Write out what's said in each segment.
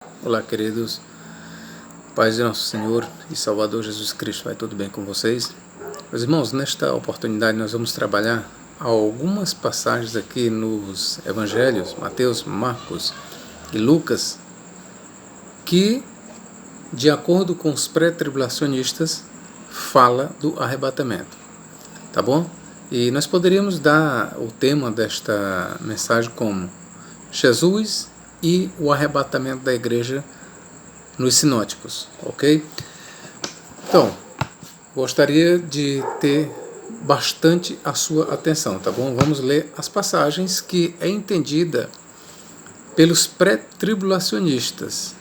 Olá, queridos, paz de nosso Senhor e Salvador Jesus Cristo, vai tudo bem com vocês? Meus irmãos, nesta oportunidade nós vamos trabalhar algumas passagens aqui nos Evangelhos, Mateus, Marcos e Lucas, que, de acordo com os pré-tribulacionistas, fala do arrebatamento, tá bom? E nós poderíamos dar o tema desta mensagem como Jesus e o arrebatamento da igreja nos sinóticos, ok? Então, gostaria de ter bastante a sua atenção, tá bom? Vamos ler as passagens que é entendida pelos pré-tribulacionistas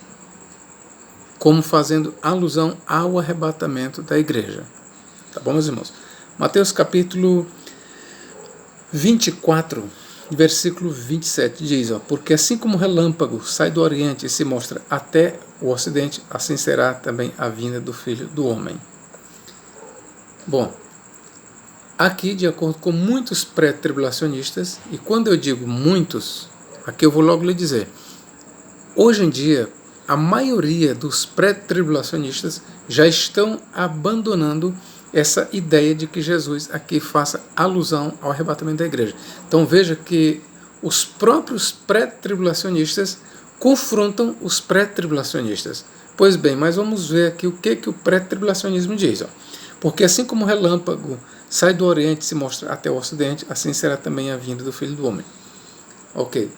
como fazendo alusão ao arrebatamento da igreja, tá bom, meus irmãos? Mateus capítulo 24, versículo 27 diz, porque assim como o relâmpago sai do oriente e se mostra até o ocidente, assim será também a vinda do Filho do Homem. Bom, aqui, de acordo com muitos pré-tribulacionistas, e quando eu digo muitos, aqui eu vou logo lhe dizer, hoje em dia, a maioria dos pré-tribulacionistas já estão abandonando essa ideia de que Jesus aqui faça alusão ao arrebatamento da igreja. Então veja que os próprios pré-tribulacionistas confrontam os pré-tribulacionistas. Pois bem, mas vamos ver aqui o que o pré-tribulacionismo diz. Porque assim como o relâmpago sai do oriente e se mostra até o ocidente, assim será também a vinda do Filho do Homem. Ok.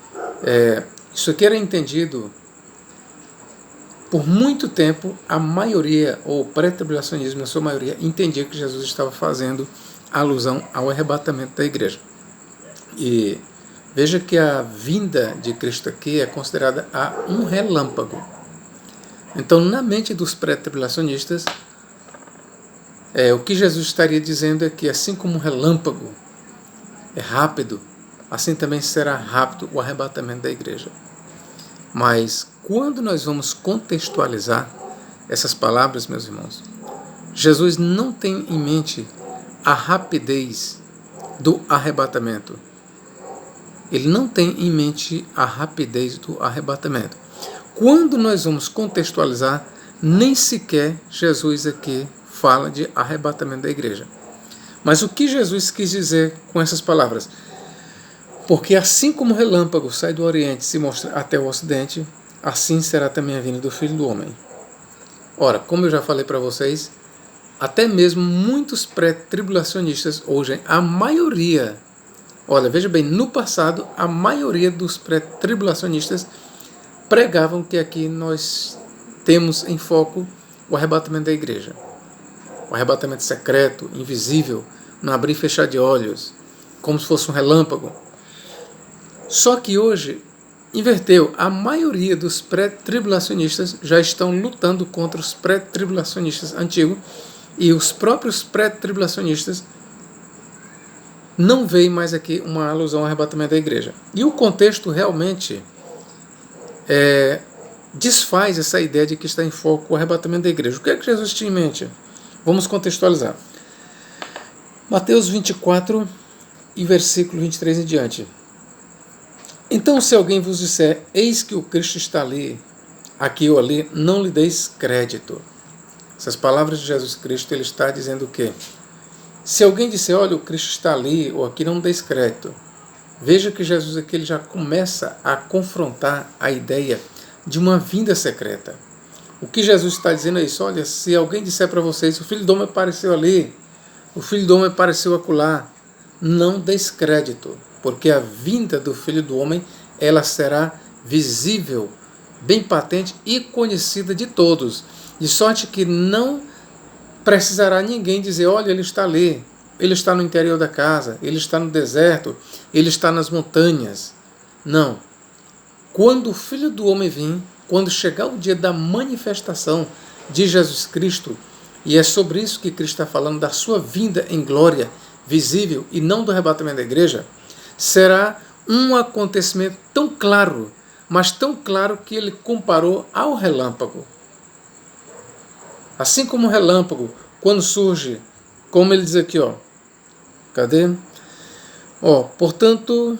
Isso aqui era entendido por muito tempo, a maioria, ou o pré-tribulacionismo, na sua maioria, entendia que Jesus estava fazendo alusão ao arrebatamento da igreja. E veja que a vinda de Cristo aqui é considerada um relâmpago. Então, na mente dos pré-tribulacionistas, o que Jesus estaria dizendo é que, assim como um relâmpago é rápido, assim também será rápido o arrebatamento da igreja. Mas quando nós vamos contextualizar essas palavras, meus irmãos, Jesus não tem em mente a rapidez do arrebatamento. Ele não tem em mente a rapidez do arrebatamento. Quando nós vamos contextualizar, nem sequer Jesus aqui fala de arrebatamento da igreja. Mas o que Jesus quis dizer com essas palavras? Porque assim como o relâmpago sai do oriente e se mostra até o ocidente, assim será também a vinda do Filho do Homem. Ora, como eu já falei para vocês, até mesmo muitos pré-tribulacionistas, hoje a maioria, olha, veja bem, no passado, a maioria dos pré-tribulacionistas pregavam que aqui nós temos em foco o arrebatamento da igreja. O arrebatamento secreto, invisível, no abrir e fechar de olhos, como se fosse um relâmpago. Só que hoje inverteu. A maioria dos pré-tribulacionistas já estão lutando contra os pré-tribulacionistas antigos e os próprios pré-tribulacionistas não veem mais aqui uma alusão ao arrebatamento da igreja. E o contexto realmente desfaz essa ideia de que está em foco o arrebatamento da igreja. O que é que Jesus tinha em mente? Vamos contextualizar. Mateus 24 e versículo 23 em diante. Então, se alguém vos disser, eis que o Cristo está ali, aqui ou ali, não lhe deis crédito. Essas palavras de Jesus Cristo, ele está dizendo o quê? Se alguém disser, olha, o Cristo está ali ou aqui, não deis crédito. Veja que Jesus aqui ele já começa a confrontar a ideia de uma vinda secreta. O que Jesus está dizendo é isso, olha, se alguém disser para vocês, o Filho do Homem apareceu ali, o Filho do Homem apareceu acolá, não deis crédito. Porque a vinda do Filho do Homem, ela será visível, bem patente e conhecida de todos. De sorte que não precisará ninguém dizer, olha, ele está ali, ele está no interior da casa, ele está no deserto, ele está nas montanhas. Não. Quando o Filho do Homem vir, quando chegar o dia da manifestação de Jesus Cristo, e é sobre isso que Cristo está falando, da sua vinda em glória, visível, e não do arrebatamento da igreja, será um acontecimento tão claro, mas tão claro que ele comparou ao relâmpago. Assim como o relâmpago, quando surge, como ele diz aqui, cadê? Portanto,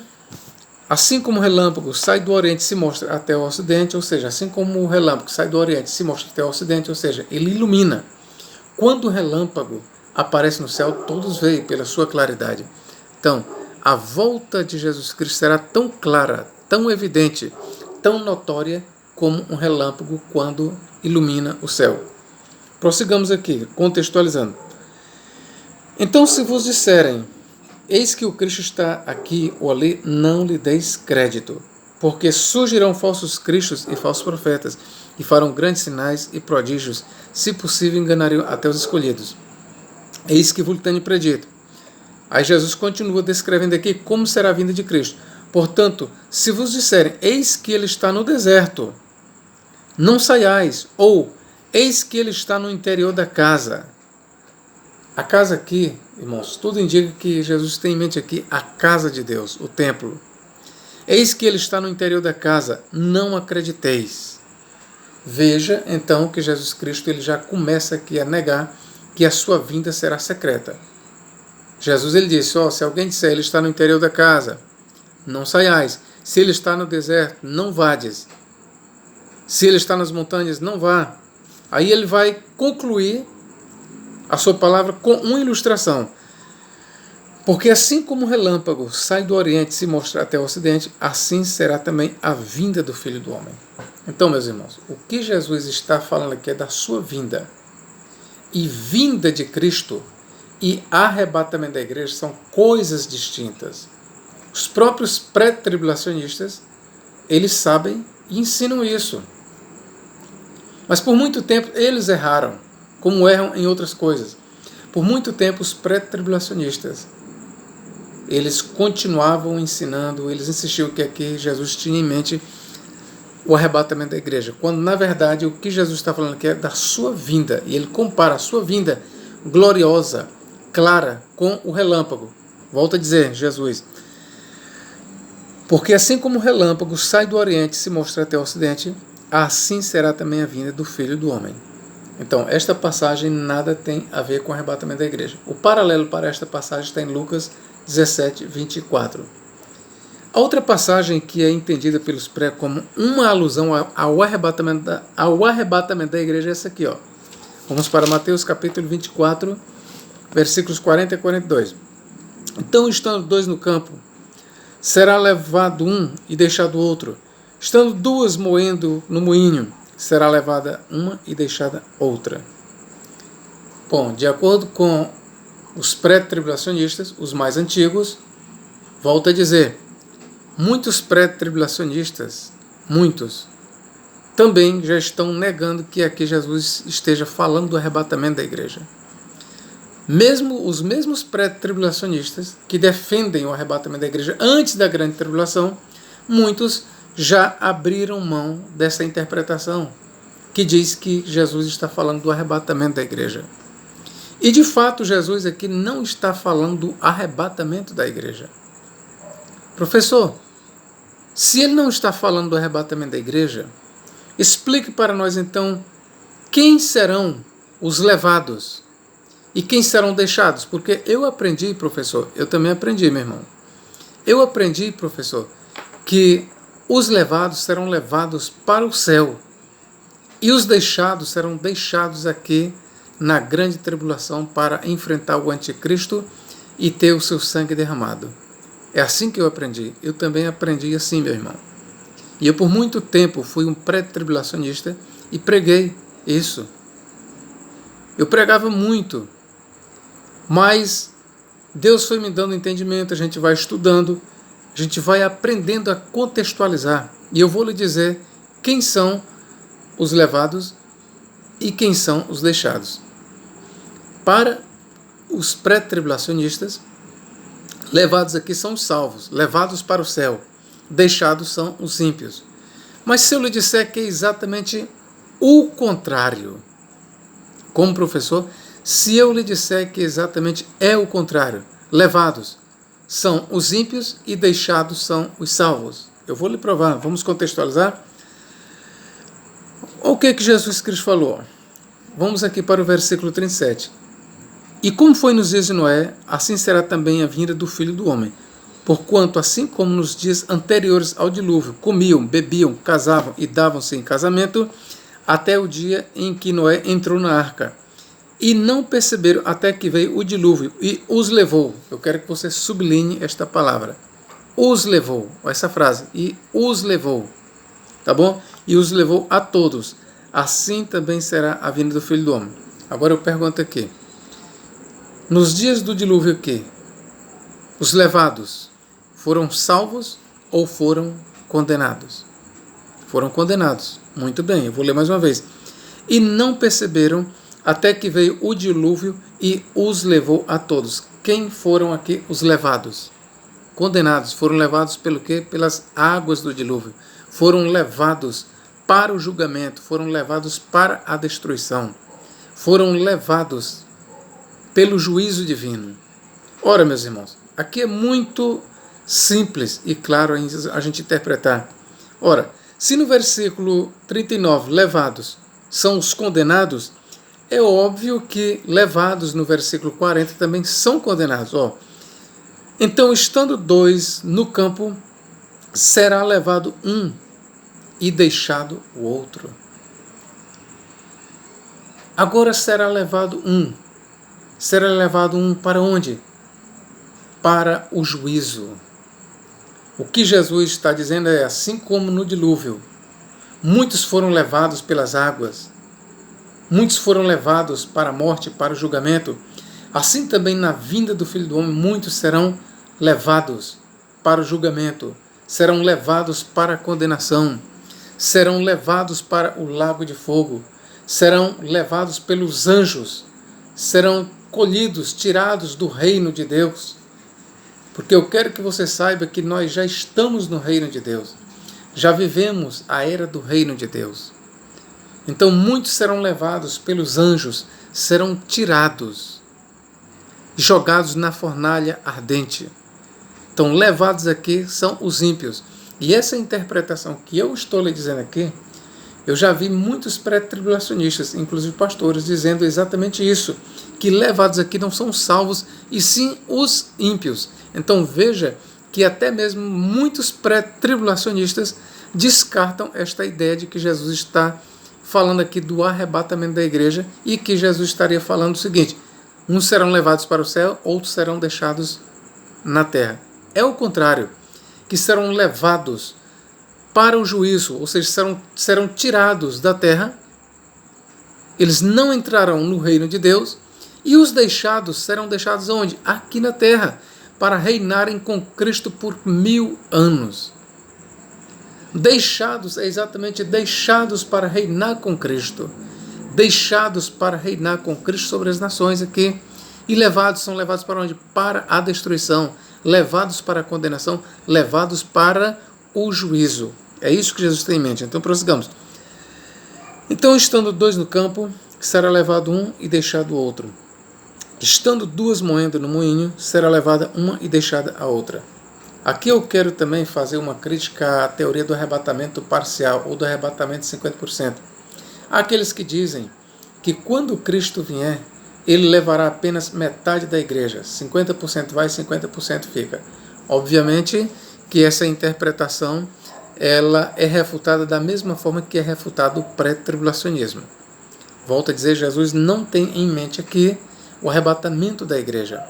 Assim como o relâmpago sai do Oriente e se mostra até o Ocidente, ou seja, assim como o relâmpago sai do Oriente e se mostra até o Ocidente, ou seja, ele ilumina. Quando o relâmpago aparece no céu, todos veem pela sua claridade. Então, a volta de Jesus Cristo será tão clara, tão evidente, tão notória como um relâmpago quando ilumina o céu. Prossigamos aqui, contextualizando. Então, se vos disserem, eis que o Cristo está aqui ou ali, não lhe deis crédito, porque surgirão falsos cristos e falsos profetas, e farão grandes sinais e prodígios, se possível enganariam até os escolhidos. Eis que vos tenho predito. Aí Jesus continua descrevendo aqui como será a vinda de Cristo. Portanto, se vos disserem, eis que ele está no deserto, não saiais, ou eis que ele está no interior da casa. A casa aqui, irmãos, tudo indica que Jesus tem em mente aqui a casa de Deus, o templo. Eis que ele está no interior da casa, não acrediteis. Veja, então, que Jesus Cristo ele já começa aqui a negar que a sua vinda será secreta. Jesus ele disse, se alguém disser ele está no interior da casa, não saiais. Se ele está no deserto, não vades. Se ele está nas montanhas, não vá. Aí ele vai concluir a sua palavra com uma ilustração. Porque assim como o relâmpago sai do Oriente e se mostra até o Ocidente, assim será também a vinda do Filho do Homem. Então, meus irmãos, o que Jesus está falando aqui é da sua vinda. E vinda de Cristo e arrebatamento da igreja são coisas distintas. Os próprios pré-tribulacionistas, eles sabem e ensinam isso. Mas por muito tempo eles erraram, como erram em outras coisas. Por muito tempo os pré-tribulacionistas, eles continuavam ensinando, eles insistiam que aqui Jesus tinha em mente o arrebatamento da igreja, quando na verdade o que Jesus está falando aqui é da sua vinda, e ele compara a sua vinda gloriosa, clara, com o relâmpago. Volto a dizer, Jesus, porque assim como o relâmpago sai do Oriente e se mostra até o Ocidente, assim será também a vinda do Filho do Homem. Então, esta passagem nada tem a ver com o arrebatamento da igreja. O paralelo para esta passagem está em Lucas 17, 24. A outra passagem que é entendida pelos pré como uma alusão ao arrebatamento da igreja é essa aqui. Vamos para Mateus capítulo 24, versículos 40 e 42. Então, estando dois no campo, será levado um e deixado outro. Estando duas moendo no moinho, será levada uma e deixada outra. Bom, de acordo com os pré-tribulacionistas, os mais antigos, volto a dizer, muitos pré-tribulacionistas, muitos, também já estão negando que aqui Jesus esteja falando do arrebatamento da igreja. Mesmo os mesmos pré-tribulacionistas que defendem o arrebatamento da igreja antes da grande tribulação, muitos já abriram mão dessa interpretação que diz que Jesus está falando do arrebatamento da igreja. E de fato Jesus aqui não está falando do arrebatamento da igreja. Professor, se ele não está falando do arrebatamento da igreja, explique para nós então quem serão os levados e quem serão deixados. Porque eu aprendi, professor, eu também aprendi, meu irmão. Eu aprendi, professor, que os levados serão levados para o céu e os deixados serão deixados aqui na grande tribulação para enfrentar o anticristo e ter o seu sangue derramado. É assim que eu aprendi. Eu também aprendi assim, meu irmão. E eu por muito tempo fui um pré-tribulacionista e preguei isso. Eu pregava muito, mas Deus foi me dando entendimento, a gente vai estudando, a gente vai aprendendo a contextualizar. E eu vou lhe dizer quem são os levados e quem são os deixados. Para os pré-tribulacionistas, levados aqui são os salvos, levados para o céu. Deixados são os ímpios. Mas se eu lhe disser que é exatamente o contrário, como professor, se eu lhe disser que exatamente é o contrário, levados são os ímpios e deixados são os salvos. Eu vou lhe provar, vamos contextualizar. O que Jesus Cristo falou? Vamos aqui para o versículo 37. E como foi nos dias de Noé, assim será também a vinda do Filho do Homem. Porquanto, assim como nos dias anteriores ao dilúvio, comiam, bebiam, casavam e davam-se em casamento, até o dia em que Noé entrou na arca. E não perceberam até que veio o dilúvio e os levou. Eu quero que você sublinhe esta palavra. Os levou, essa frase. E os levou. Tá bom? E os levou a todos. Assim também será a vinda do Filho do Homem. Agora eu pergunto aqui. Nos dias do dilúvio, o quê? Os levados foram salvos ou foram condenados? Foram condenados. Muito bem, eu vou ler mais uma vez. E não perceberam até que veio o dilúvio e os levou a todos. Quem foram aqui os levados? Condenados. Foram levados pelo quê? Pelas águas do dilúvio. Foram levados para o julgamento. Foram levados para a destruição. Foram levados pelo juízo divino. Ora, meus irmãos, aqui é muito simples e claro a gente interpretar. Ora, se no versículo 39, levados são os condenados, é óbvio que levados no versículo 40 também são condenados. Então, estando dois no campo, será levado um e deixado o outro. Agora será levado um. Será levado um para onde? Para o juízo. O que Jesus está dizendo é assim como no dilúvio. Muitos foram levados pelas águas. Muitos foram levados para a morte, para o julgamento. Assim também na vinda do Filho do Homem, muitos serão levados para o julgamento. Serão levados para a condenação. Serão levados para o lago de fogo. Serão levados pelos anjos. Serão colhidos, tirados do reino de Deus. Porque eu quero que você saiba que nós já estamos no reino de Deus. Já vivemos a era do reino de Deus. Então muitos serão levados pelos anjos, serão tirados, jogados na fornalha ardente. Então levados aqui são os ímpios. E essa interpretação que eu estou lhe dizendo aqui, eu já vi muitos pré-tribulacionistas, inclusive pastores, dizendo exatamente isso, que levados aqui não são salvos, e sim os ímpios. Então veja que até mesmo muitos pré-tribulacionistas descartam esta ideia de que Jesus está falando aqui do arrebatamento da igreja e que Jesus estaria falando o seguinte: uns serão levados para o céu, outros serão deixados na terra. É o contrário, que serão levados para o juízo, ou seja, serão tirados da terra, eles não entrarão no reino de Deus, e os deixados serão deixados onde? Aqui na terra, para reinarem com Cristo por 1000 anos. Deixados, é exatamente deixados para reinar com Cristo. Deixados para reinar com Cristo sobre as nações aqui. E levados, são levados para onde? Para a destruição. Levados para a condenação. Levados para o juízo. É isso que Jesus tem em mente. Então prossigamos. Então, estando dois no campo, será levado um e deixado o outro. Estando duas moendo no moinho, será levada uma e deixada a outra. Aqui eu quero também fazer uma crítica à teoria do arrebatamento parcial ou do arrebatamento de 50%. Há aqueles que dizem que quando Cristo vier, ele levará apenas metade da igreja. 50% vai, 50% fica. Obviamente que essa interpretação ela é refutada da mesma forma que é refutado o pré-tribulacionismo. Volto a dizer, Jesus não tem em mente aqui o arrebatamento da igreja.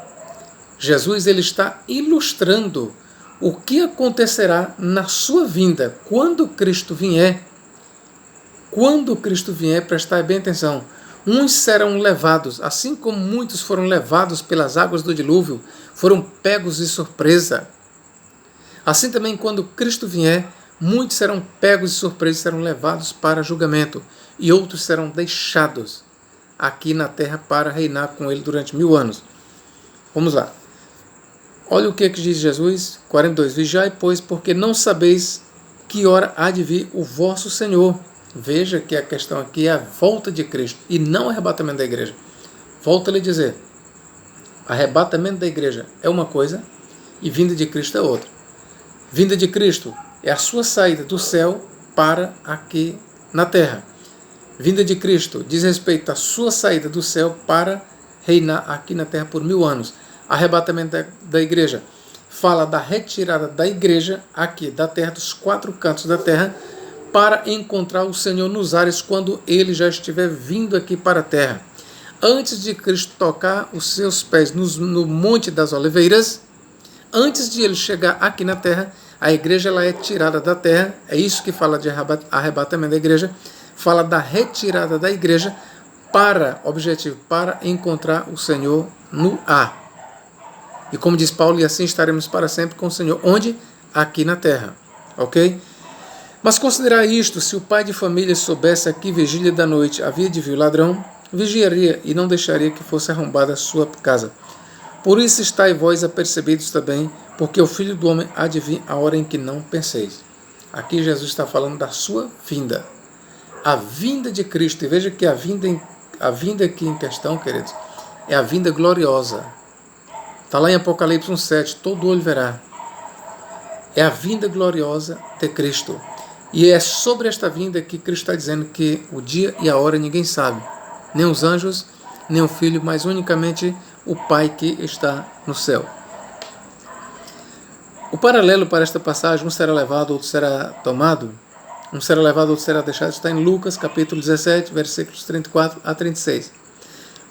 Jesus ele está ilustrando o que acontecerá na sua vinda, quando Cristo vier. Quando Cristo vier, prestai bem atenção, uns serão levados, assim como muitos foram levados pelas águas do dilúvio, foram pegos de surpresa. Assim também, quando Cristo vier, muitos serão pegos de surpresa e serão levados para julgamento, e outros serão deixados aqui na terra para reinar com ele durante 1000 anos. Vamos lá. Olha o que diz Jesus, 42. Vigiai, pois, porque não sabeis que hora há de vir o vosso Senhor. Veja que a questão aqui é a volta de Cristo e não o arrebatamento da igreja. Volto a lhe dizer, arrebatamento da igreja é uma coisa e vinda de Cristo é outra. Vinda de Cristo é a sua saída do céu para aqui na terra. Vinda de Cristo diz respeito à sua saída do céu para reinar aqui na terra por 1000 anos. Arrebatamento da igreja fala da retirada da igreja aqui da terra, dos 4 cantos da terra, para encontrar o Senhor nos ares quando ele já estiver vindo aqui para a terra. Antes de Cristo tocar os seus pés no Monte das Oliveiras, antes de ele chegar aqui na terra, a igreja ela é tirada da terra. É isso que fala de arrebatamento da igreja. Fala da retirada da igreja objetivo, para encontrar o Senhor no ar. E como diz Paulo, e assim estaremos para sempre com o Senhor. Onde? Aqui na terra. Ok? Mas considerar isto, se o pai de família soubesse a que vigília da noite havia de vir o ladrão, vigiaria e não deixaria que fosse arrombada a sua casa. Por isso estáis vós apercebidos também, porque o Filho do Homem há de vir a hora em que não penseis. Aqui Jesus está falando da sua vinda. A vinda de Cristo. E veja que a vinda aqui em questão, queridos, é a vinda gloriosa. Está lá em Apocalipse 1,7, todo olho verá. É a vinda gloriosa de Cristo. E é sobre esta vinda que Cristo está dizendo que o dia e a hora ninguém sabe. Nem os anjos, nem o Filho, mas unicamente o Pai que está no céu. O paralelo para esta passagem, um será levado, outro será tomado. Um será levado, outro será deixado, está em Lucas, capítulo 17, versículos 34 a 36.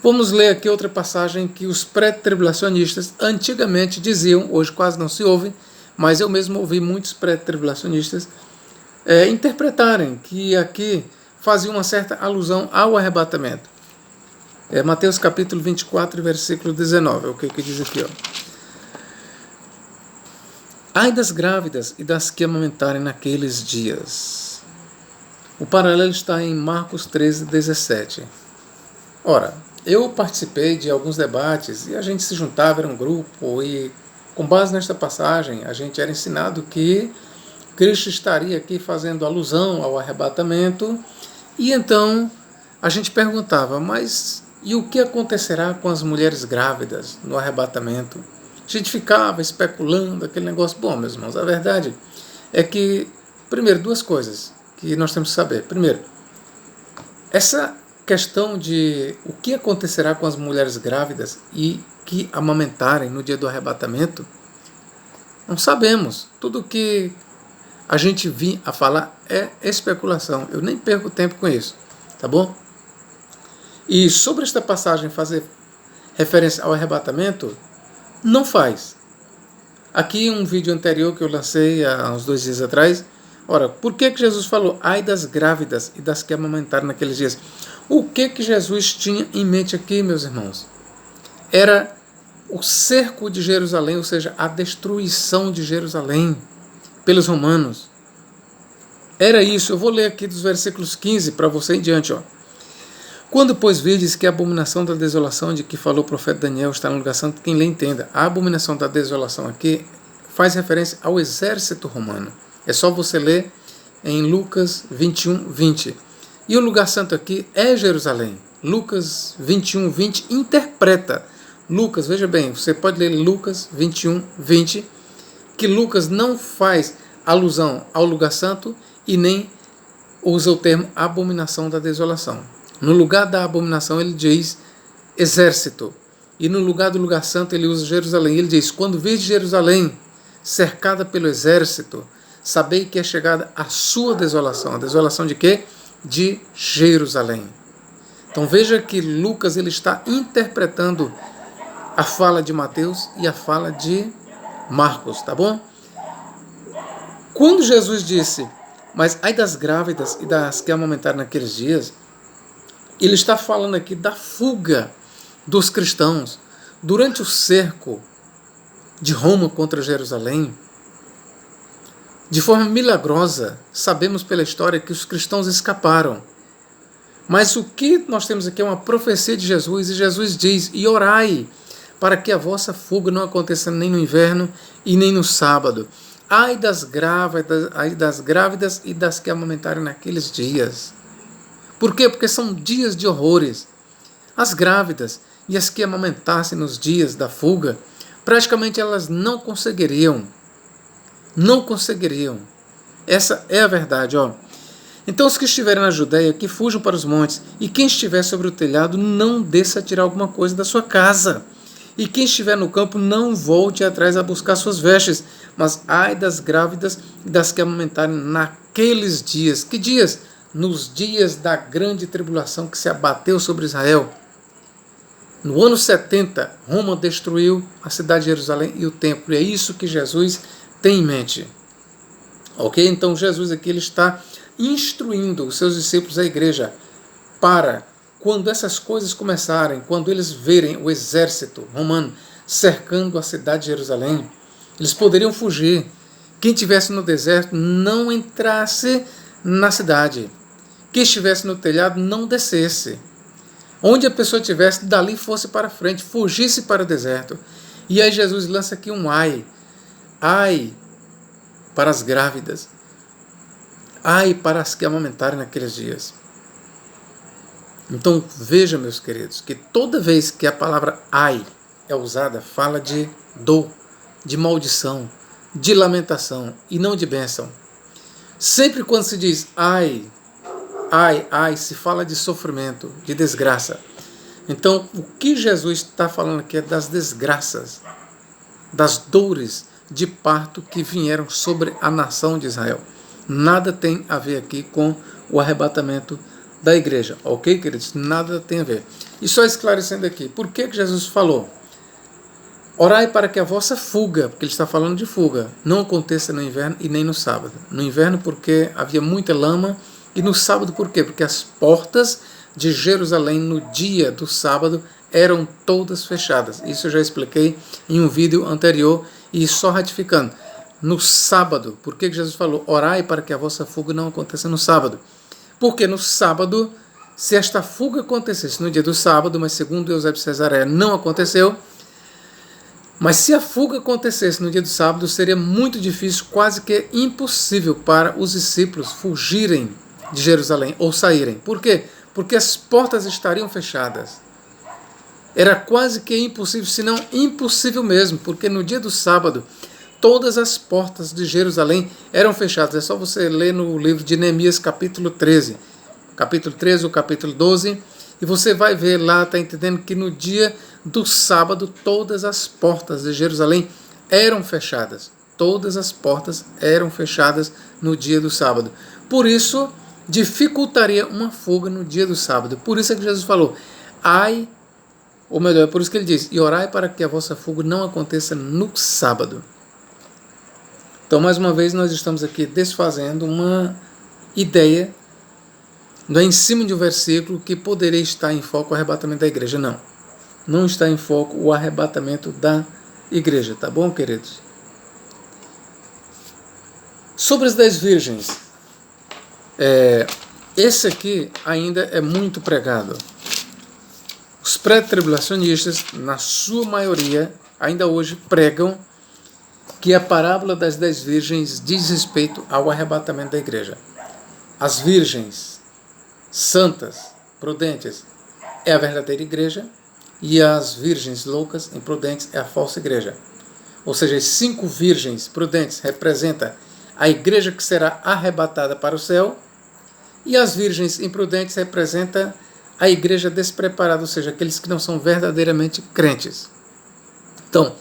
Vamos ler aqui outra passagem que os pré-tribulacionistas antigamente diziam, hoje quase não se ouve, mas eu mesmo ouvi muitos pré-tribulacionistas interpretarem que aqui fazia uma certa alusão ao arrebatamento. Mateus capítulo 24, versículo 19, o que diz aqui, ó. Ai das grávidas e das que amamentarem naqueles dias. O paralelo está em Marcos 13, 17. Ora, eu participei de alguns debates e a gente se juntava, era um grupo, e com base nesta passagem a gente era ensinado que Cristo estaria aqui fazendo alusão ao arrebatamento, e então a gente perguntava, mas e o que acontecerá com as mulheres grávidas no arrebatamento? A gente ficava especulando aquele negócio. Bom, meus irmãos, a verdade é que, primeiro, 2 coisas que nós temos que saber. Primeiro, essa questão de o que acontecerá com as mulheres grávidas e que amamentarem no dia do arrebatamento, não sabemos. Tudo que a gente vir a falar é especulação. Eu nem perco tempo com isso, tá bom? E sobre esta passagem fazer referência ao arrebatamento, não faz. Aqui um vídeo anterior que eu lancei há uns 2 dias atrás. Ora, por que Jesus falou ai das grávidas e das que amamentaram naqueles dias? O que Jesus tinha em mente aqui, meus irmãos? Era o cerco de Jerusalém, ou seja, a destruição de Jerusalém pelos romanos. Era isso. Eu vou ler aqui dos versículos 15 para você em diante, ó. Quando, pois, virdes que a abominação da desolação de que falou o profeta Daniel está no lugar santo, quem lê entenda. A abominação da desolação aqui faz referência ao exército romano. É só você ler em Lucas 21, 20. E o lugar santo aqui é Jerusalém. Lucas 21, 20 interpreta. Lucas, veja bem, você pode ler Lucas 21, 20, que Lucas não faz alusão ao lugar santo e nem usa o termo abominação da desolação. No lugar da abominação ele diz exército. E no lugar do lugar santo ele usa Jerusalém. Ele diz, quando virdes Jerusalém cercada pelo exército, sabei que é chegada a sua desolação. A desolação de quê? De Jerusalém. Então veja que Lucas ele está interpretando a fala de Mateus e a fala de Marcos, tá bom? Quando Jesus disse, mas ai das grávidas e das que amamentaram naqueles dias, ele está falando aqui da fuga dos cristãos durante o cerco de Roma contra Jerusalém. De forma milagrosa, sabemos pela história que os cristãos escaparam. Mas o que nós temos aqui é uma profecia de Jesus, e Jesus diz, e orai, para que a vossa fuga não aconteça nem no inverno e nem no sábado. Ai das grávidas e das que amamentarem naqueles dias. Por quê? Porque são dias de horrores. As grávidas e as que amamentassem nos dias da fuga, praticamente elas não conseguiriam. Não conseguiriam. Essa é a verdade, ó. Então os que estiverem na Judéia, que fujam para os montes, e quem estiver sobre o telhado, não desça a tirar alguma coisa da sua casa. E quem estiver no campo não volte atrás a buscar suas vestes, mas ai das grávidas e das que amamentarem naqueles dias. Que dias? Nos dias da grande tribulação que se abateu sobre Israel. No ano 70, Roma destruiu a cidade de Jerusalém e o templo. E é isso que Jesus tem em mente. Ok? Então Jesus aqui ele está instruindo os seus discípulos, a igreja, para quando essas coisas começarem, quando eles verem o exército romano cercando a cidade de Jerusalém, eles poderiam fugir. Quem estivesse no deserto não entrasse na cidade. Quem estivesse no telhado não descesse. Onde a pessoa estivesse, dali fosse para frente, fugisse para o deserto. E aí Jesus lança aqui um ai. Ai para as grávidas. Ai para as que amamentarem naqueles dias. Então veja, meus queridos, que toda vez que a palavra ai é usada, fala de dor, de maldição, de lamentação e não de bênção. Sempre quando se diz ai, ai, ai, se fala de sofrimento, de desgraça. Então, o que Jesus está falando aqui é das desgraças, das dores de parto que vieram sobre a nação de Israel. Nada tem a ver aqui com o arrebatamento da igreja, ok, queridos? Nada tem a ver. E só esclarecendo aqui, por que Jesus falou? Orai para que a vossa fuga, porque ele está falando de fuga, não aconteça no inverno e nem no sábado. No inverno porque havia muita lama, e no sábado por quê? Porque as portas de Jerusalém no dia do sábado eram todas fechadas. Isso eu já expliquei em um vídeo anterior e só ratificando. No sábado, por que Jesus falou? Orai para que a vossa fuga não aconteça no sábado. Porque no sábado, se esta fuga acontecesse no dia do sábado, mas segundo Eusébio de Cesareia não aconteceu, mas se a fuga acontecesse no dia do sábado, seria muito difícil, quase que impossível para os discípulos fugirem de Jerusalém ou saírem. Por quê? Porque as portas estariam fechadas. Era quase que impossível, se não impossível mesmo, porque no dia do sábado, todas as portas de Jerusalém eram fechadas. É só você ler no livro de Neemias, capítulo 13. Capítulo 13 ou capítulo 12, e você vai ver lá, está entendendo que no dia do sábado, todas as portas de Jerusalém eram fechadas. Todas as portas eram fechadas no dia do sábado. Por isso, dificultaria uma fuga no dia do sábado. Por isso é que Jesus falou, ai, ou melhor, por isso que ele diz, e orai para que a vossa fuga não aconteça no sábado. Então, mais uma vez, nós estamos aqui desfazendo uma ideia, não é em cima de um versículo que poderia estar em foco o arrebatamento da igreja. Não. Não está em foco o arrebatamento da igreja. Tá bom, queridos? Sobre as 10 virgens. Esse aqui ainda é muito pregado. Os pré-tribulacionistas, na sua maioria, ainda hoje pregam que a parábola das 10 virgens diz respeito ao arrebatamento da igreja. As virgens santas, prudentes, é a verdadeira igreja, e as virgens loucas, imprudentes, é a falsa igreja. Ou seja, as 5 virgens prudentes representam a igreja que será arrebatada para o céu, e as virgens imprudentes representam a igreja despreparada, ou seja, aqueles que não são verdadeiramente crentes. Então,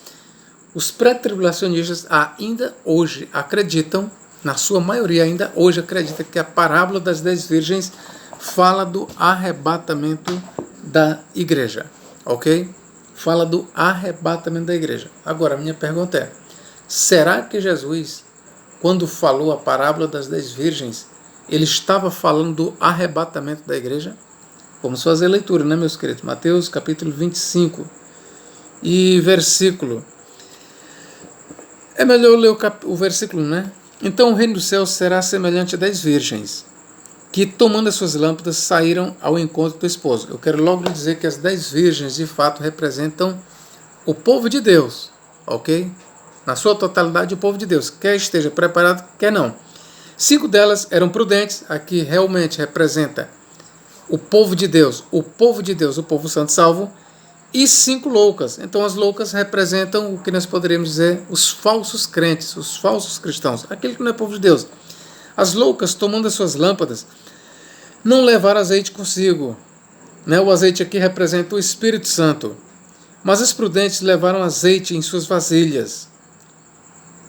os pré-tribulacionistas ainda hoje acreditam, na sua maioria ainda hoje acredita que a parábola das 10 virgens fala do arrebatamento da igreja, ok? Fala do arrebatamento da igreja. Agora, a minha pergunta é, será que Jesus, quando falou a parábola das 10 virgens, ele estava falando do arrebatamento da igreja? Vamos fazer a leitura, né, meus queridos? Mateus capítulo 25 e versículo. É melhor ler o versículo, né? Então o reino dos céus será semelhante a 10 virgens, que tomando as suas lâmpadas saíram ao encontro do esposo. Eu quero logo dizer que as 10 virgens de fato representam o povo de Deus, ok? Na sua totalidade o povo de Deus, quer esteja preparado, quer não. 5 delas eram prudentes, aqui realmente representa o povo de Deus, o povo santo salvo, e 5 loucas. Então as loucas representam o que nós poderíamos dizer os falsos crentes, os falsos cristãos, aquele que não é povo de Deus. As loucas, tomando as suas lâmpadas, não levaram azeite consigo. O azeite aqui representa o Espírito Santo. Mas as prudentes levaram azeite em suas vasilhas,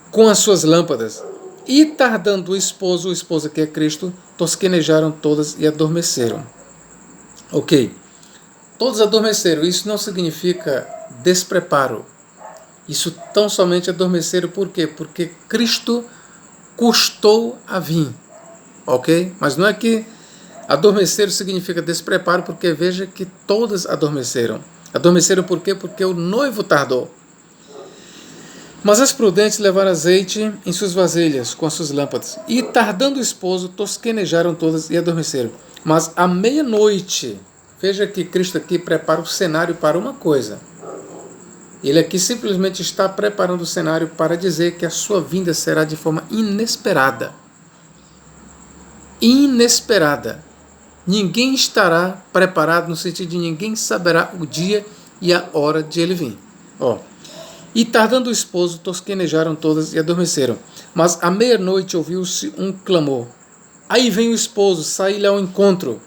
com as suas lâmpadas, e tardando o esposo que é Cristo, tosquenejaram todas e adormeceram. Ok, todos adormeceram, isso não significa despreparo. Isso tão somente adormeceram, por quê? Porque Cristo custou a vir, ok? Mas não é que adormeceram significa despreparo, porque veja que todas adormeceram. Adormeceram por quê? Porque o noivo tardou. Mas as prudentes levaram azeite em suas vasilhas, com as suas lâmpadas, e tardando o esposo, tosquenejaram todas e adormeceram. Mas à meia-noite, veja que Cristo aqui prepara o cenário para uma coisa. Ele aqui simplesmente está preparando o cenário para dizer que a sua vinda será de forma inesperada. Inesperada. Ninguém estará preparado no sentido de ninguém saberá o dia e a hora de ele vir. E tardando o esposo, tosquenejaram todas e adormeceram. Mas à meia-noite ouviu-se um clamor. Aí vem o esposo, sai-lhe ao encontro.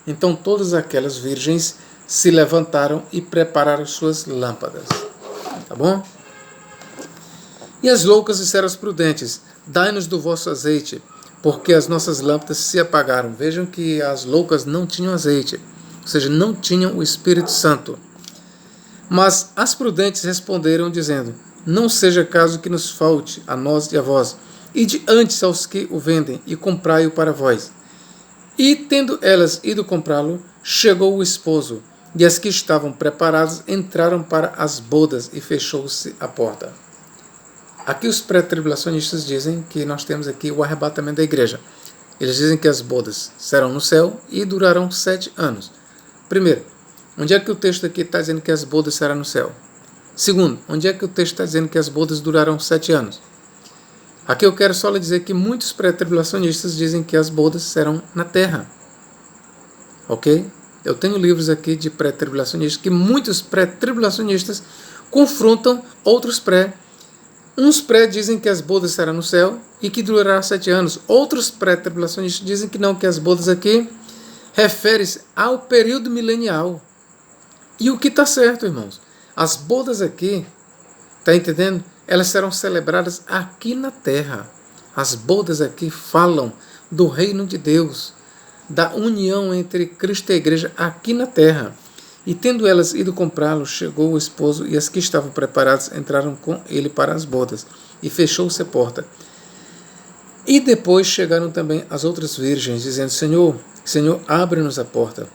Então todas aquelas virgens se levantaram e prepararam suas lâmpadas. Tá bom? E as loucas disseram às prudentes: dai-nos do vosso azeite, porque as nossas lâmpadas se apagaram. Vejam que as loucas não tinham azeite, ou seja, não tinham o Espírito Santo. Mas as prudentes responderam, dizendo: não seja caso que nos falte a nós e a vós. Ide antes aos que o vendem, e comprai-o para vós. E, tendo elas ido comprá-lo, chegou o esposo, e as que estavam preparadas entraram para as bodas, e fechou-se a porta. Aqui os pré-tribulacionistas dizem que nós temos aqui o arrebatamento da igreja. Eles dizem que as bodas serão no céu e durarão 7 anos. Primeiro, onde é que o texto aqui está dizendo que as bodas serão no céu? Segundo, onde é que o texto está dizendo que as bodas durarão 7 anos? Aqui eu quero só lhe dizer que muitos pré-tribulacionistas dizem que as bodas serão na terra. Ok? Eu tenho livros aqui de pré-tribulacionistas que muitos pré-tribulacionistas confrontam outros pré. Uns pré dizem que as bodas serão no céu e que durará 7 anos. Outros pré-tribulacionistas dizem que não, que as bodas aqui refere-se ao período milenial. E o que está certo, irmãos? As bodas aqui, está entendendo? Elas serão celebradas aqui na terra. As bodas aqui falam do reino de Deus, da união entre Cristo e a igreja aqui na terra. E tendo elas ido comprá-lo, chegou o esposo, e as que estavam preparadas entraram com ele para as bodas, e fechou-se a porta. E depois chegaram também as outras virgens, dizendo: Senhor, abre-nos a porta.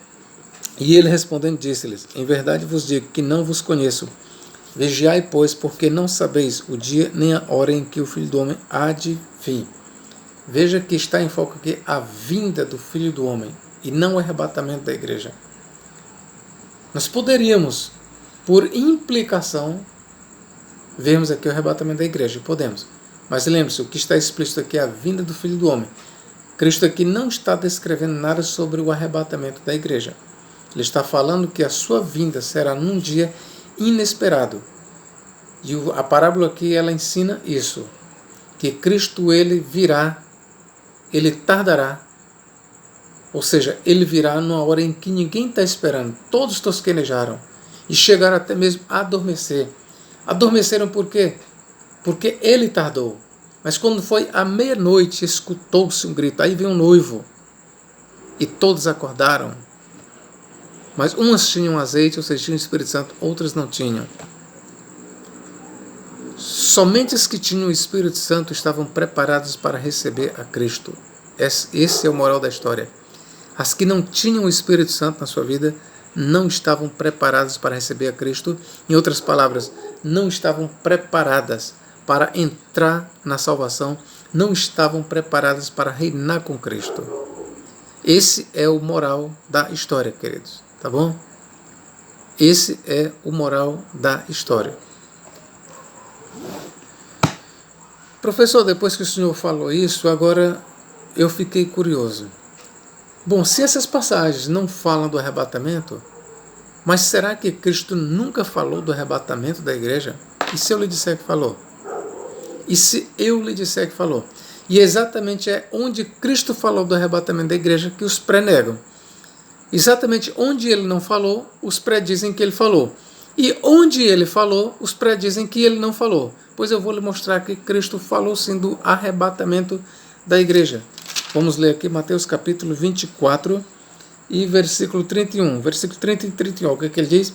E ele respondendo disse-lhes: em verdade vos digo que não vos conheço. Vigiai, pois, porque não sabeis o dia nem a hora em que o Filho do Homem há de vir. Veja que está em foco aqui a vinda do Filho do Homem, e não o arrebatamento da igreja. Nós poderíamos, por implicação, vermos aqui o arrebatamento da igreja, podemos. Mas lembre-se, o que está explícito aqui é a vinda do Filho do Homem. Cristo aqui não está descrevendo nada sobre o arrebatamento da igreja. Ele está falando que a sua vinda será num dia inesperado. E a parábola aqui, ela ensina isso, que Cristo, ele virá, ele tardará, ou seja, ele virá numa hora em que ninguém está esperando. Todos tosquenejaram e chegaram até mesmo a adormecer. Adormeceram por quê? Porque ele tardou. Mas quando foi à meia-noite, escutou-se um grito. Aí veio um noivo. E todos acordaram. Mas umas tinham azeite, ou seja, tinham o Espírito Santo, outras não tinham. Somente as que tinham o Espírito Santo estavam preparadas para receber a Cristo. Esse é o moral da história. As que não tinham o Espírito Santo na sua vida não estavam preparadas para receber a Cristo. Em outras palavras, não estavam preparadas para entrar na salvação, não estavam preparadas para reinar com Cristo. Esse é o moral da história, queridos. Tá bom? Esse é o moral da história. Professor, depois que o senhor falou isso, agora eu fiquei curioso. Bom, se essas passagens não falam do arrebatamento, mas será que Cristo nunca falou do arrebatamento da igreja? E se eu lhe disser que falou? E se eu lhe disser que falou? E exatamente é onde Cristo falou do arrebatamento da igreja que os pré-negam. Exatamente onde ele não falou, os pré-dizem que ele falou. E onde ele falou, os predizem que ele não falou. Pois eu vou lhe mostrar que Cristo falou sim do arrebatamento da igreja. Vamos ler aqui Mateus capítulo 24 e versículo 31. Versículo 30 e 31, o que ele diz?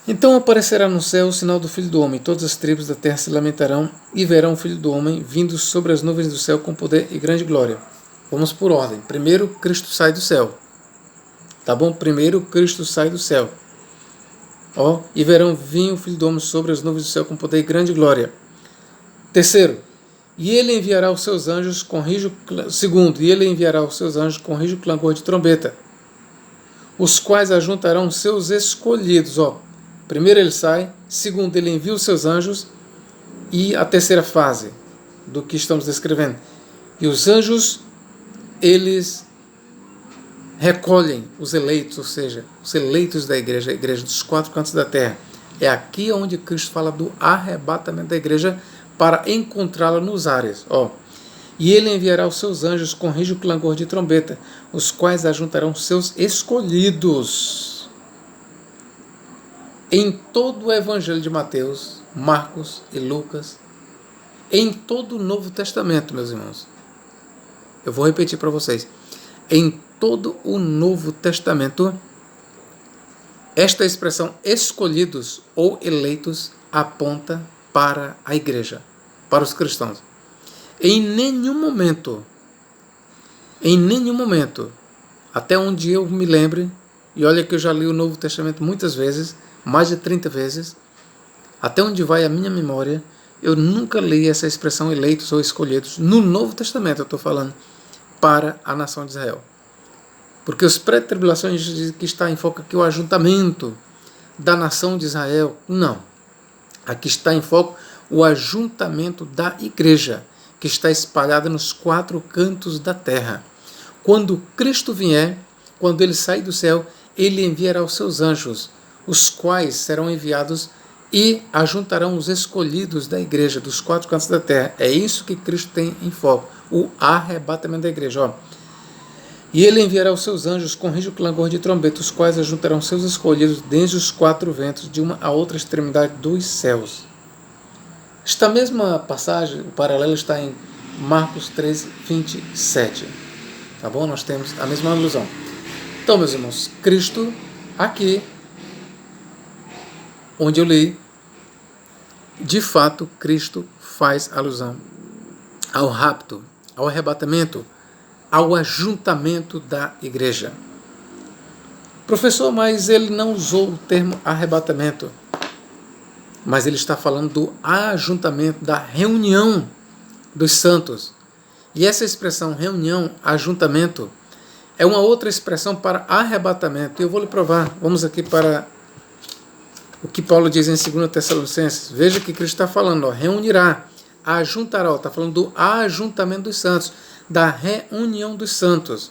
Então aparecerá no céu o sinal do Filho do Homem, todas as tribos da terra se lamentarão e verão o Filho do Homem vindo sobre as nuvens do céu com poder e grande glória. Vamos por ordem. Primeiro, Cristo sai do céu. Tá bom? Primeiro, Cristo sai do céu. E verão vir o Filho do Homem sobre as nuvens do céu com poder e grande glória. Terceiro, e ele enviará os seus anjos com rijo... Segundo, e ele enviará os seus anjos com rijo clangor de trombeta, os quais ajuntarão seus escolhidos. Primeiro ele sai, segundo ele envia os seus anjos, e a terceira fase do que estamos descrevendo. E os anjos, eles recolhem os eleitos, ou seja, os eleitos da igreja, a igreja dos quatro cantos da terra. É aqui onde Cristo fala do arrebatamento da igreja para encontrá-la nos ares. E ele enviará os seus anjos com rijo clangor de trombeta, os quais ajuntarão seus escolhidos. Em todo o evangelho de Mateus, Marcos e Lucas, em todo o Novo Testamento, meus irmãos, eu vou repetir para vocês, em todo o Novo Testamento, esta expressão escolhidos ou eleitos aponta para a igreja, para os cristãos. Em nenhum momento, até onde eu me lembre, e olha que eu já li o Novo Testamento muitas vezes, mais de 30 vezes, até onde vai a minha memória, eu nunca li essa expressão eleitos ou escolhidos, no Novo Testamento eu estou falando, para a nação de Israel. Porque os pré-tribulacionistas dizem que está em foco aqui o ajuntamento da nação de Israel. Não. Aqui está em foco o ajuntamento da igreja, que está espalhada nos quatro cantos da terra. Quando Cristo vier, quando ele sair do céu, ele enviará os seus anjos, os quais serão enviados e ajuntarão os escolhidos da igreja, dos quatro cantos da terra. É isso que Cristo tem em foco, o arrebatamento da igreja. E ele enviará os seus anjos com rijo clangor de trombeta, os quais ajuntarão seus escolhidos desde os quatro ventos, de uma a outra extremidade dos céus. Esta mesma passagem, o paralelo está em Marcos 13, 27. Tá bom? Nós temos a mesma alusão. Então, meus irmãos, Cristo, aqui, onde eu li, de fato, Cristo faz alusão ao rapto, ao arrebatamento, ao ajuntamento da igreja. Professor, mas ele não usou o termo arrebatamento, mas ele está falando do ajuntamento, da reunião dos santos. E essa expressão reunião, ajuntamento, é uma outra expressão para arrebatamento. E eu vou lhe provar. Vamos aqui para o que Paulo diz em 2 Tessalonicenses. Veja que Cristo está falando, reunirá, ajuntará, está falando do ajuntamento dos santos, da reunião dos santos.